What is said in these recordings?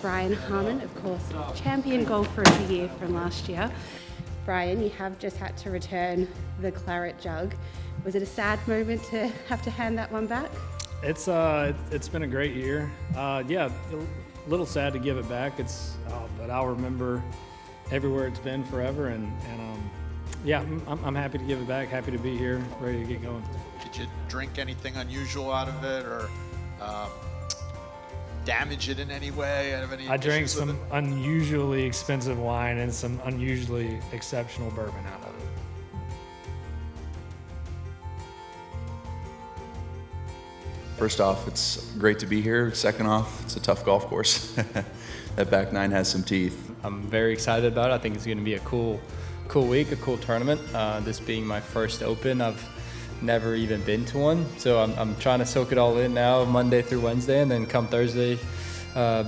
Brian Harman, of course, champion golfer of the year from last year. Brian, you have just had to return the claret jug. Was it a sad moment to have to hand that one back? It's been a great year. Yeah, a little sad to give it back. But I'll remember everywhere it's been forever. And yeah, I'm happy to give it back. Happy to be here, ready to get going. Did you drink anything unusual out of it, or damage it in any way? I drank some unusually expensive wine and some unusually exceptional bourbon out of it. First off, it's great to be here. Second off, it's a tough golf course. That back nine has some teeth. I'm very excited about it. I think it's going to be a cool week, a cool tournament. This being my first Open, I've never even been to one, so I'm trying to soak it all in now, Monday through Wednesday, and then come Thursday,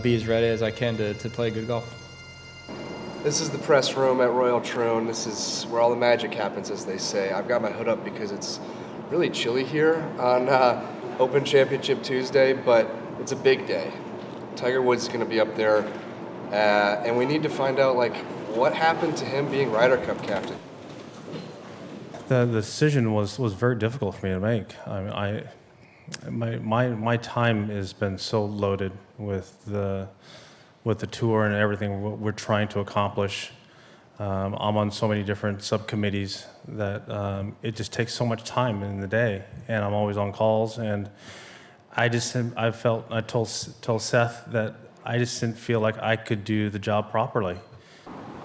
be as ready as I can to play good golf. This is the press room at Royal Troon. This is where all the magic happens, as they say. I've got my hood up because it's really chilly here on Open Championship Tuesday, but it's a big day. Tiger Woods is going to be up there, and we need to find out what happened to him being Ryder Cup captain. The decision was very difficult for me to make. My time has been so loaded with the tour and everything we're trying to accomplish. I'm on so many different subcommittees that it just takes so much time in the day, and I'm always on calls. And I told Seth that I just didn't feel like I could do the job properly.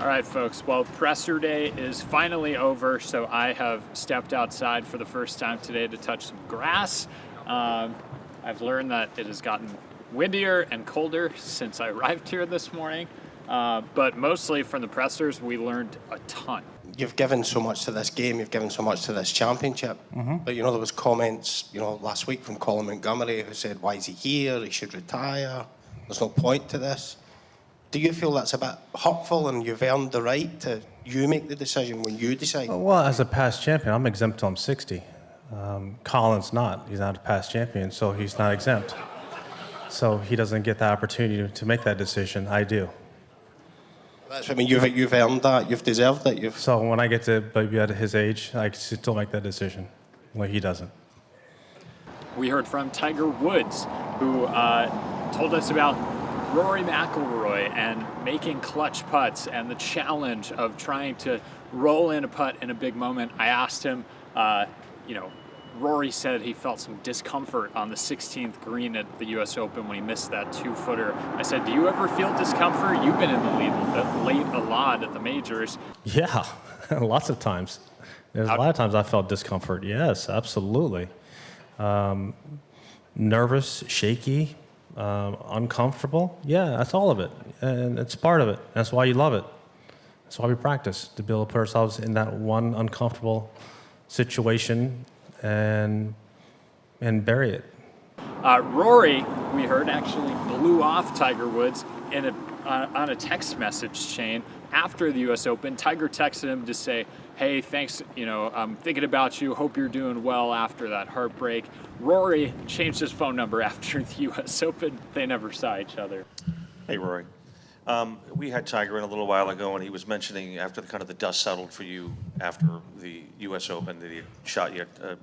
All right, folks. Well, presser day is finally over, so I have stepped outside for the first time today to touch some grass. I've learned that it has gotten windier and colder since I arrived here this morning, but mostly from the pressers, we learned a ton. You've given so much to this game, you've given so much to this championship, but there was comments, last week from Colin Montgomerie who said, why is he here? He should retire. There's no point to this. Do you feel that's a bit hurtful and you've earned the right to make the decision when you decide? Well, as a past champion, I'm exempt till I'm 60. Colin's not. He's not a past champion, so he's not exempt. So he doesn't get the opportunity to make that decision. I do. That's what I mean. You've earned that. You've deserved it. So when I get to be at his age, I can still make that decision. Well, he doesn't. We heard from Tiger Woods, who told us about Rory McIlroy and making clutch putts and the challenge of trying to roll in a putt in a big moment. I asked him, Rory said he felt some discomfort on the 16th green at the U.S. Open when he missed that 2-footer. I said, do you ever feel discomfort? You've been in the lead late a lot at the majors. Yeah, lots of times. There's a lot of times I felt discomfort. Yes, absolutely. Nervous, shaky, uncomfortable. Yeah, that's all of it. And it's part of it. That's why you love it. That's why we practice, to be able to put ourselves in that one uncomfortable situation and bury it. Rory, we heard, actually blew off Tiger Woods on a text message chain after the U.S. Open. Tiger texted him to say, hey, thanks, I'm thinking about you, hope you're doing well after that heartbreak. Rory changed his phone number after the U.S. Open. They never saw each other. Hey, Rory. We had Tiger in a little while ago, and he was mentioning after the dust settled for you after the U.S. Open that he had shot you a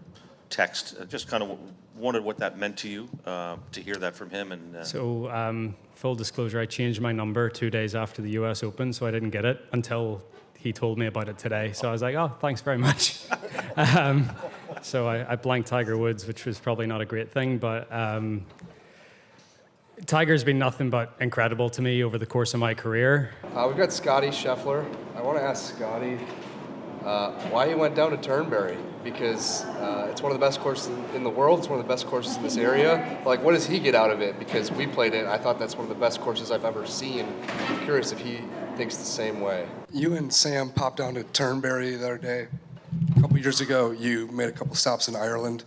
text. Just kind of wondered what that meant to you to hear that from him. And So, full disclosure, I changed my number 2 days after the U.S. Open, so I didn't get it until he told me about it today. So I was like, oh, thanks very much. So I blanked Tiger Woods, which was probably not a great thing, but Tiger's been nothing but incredible to me over the course of my career. We've got Scotty Scheffler. I want to ask Scotty why he went down to Turnberry, because it's one of the best courses in the world. It's one of the best courses in this area. What does he get out of it? Because we played it. I thought that's one of the best courses I've ever seen. I'm curious if he thinks the same way. You and Sam popped down to Turnberry the other day. A couple years ago, you made a couple stops in Ireland.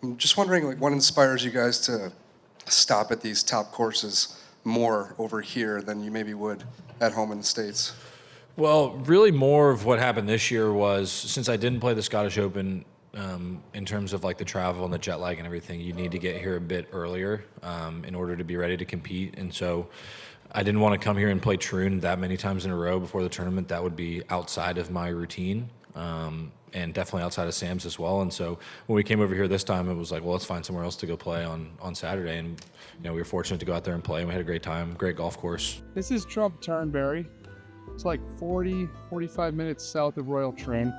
I'm just wondering, what inspires you guys to stop at these top courses more over here than you maybe would at home in the States? Well, really more of what happened this year was, since I didn't play the Scottish Open in terms of like the travel and the jet lag and everything, you need to get here a bit earlier in order to be ready to compete. And so I didn't want to come here and play Troon that many times in a row before the tournament. That would be outside of my routine. And definitely outside of Sam's as well. And so when we came over here this time, it was like, well, let's find somewhere else to go play on Saturday. And, we were fortunate to go out there and play, and we had a great time, great golf course. This is Trump Turnberry. It's like 45 minutes south of Royal Troon.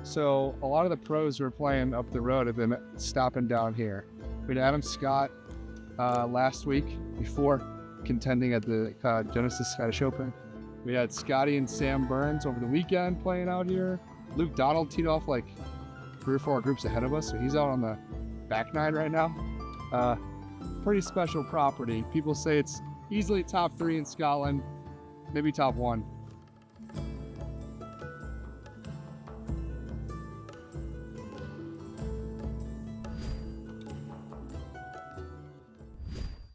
So a lot of the pros who are playing up the road have been stopping down here. We had Adam Scott last week before contending at the Genesis Scottish Open. We had Scotty and Sam Burns over the weekend playing out here. Luke Donald teed off like 3 or 4 groups ahead of us, so he's out on the back 9 right now. Pretty special property. People say it's easily top 3 in Scotland, maybe top 1.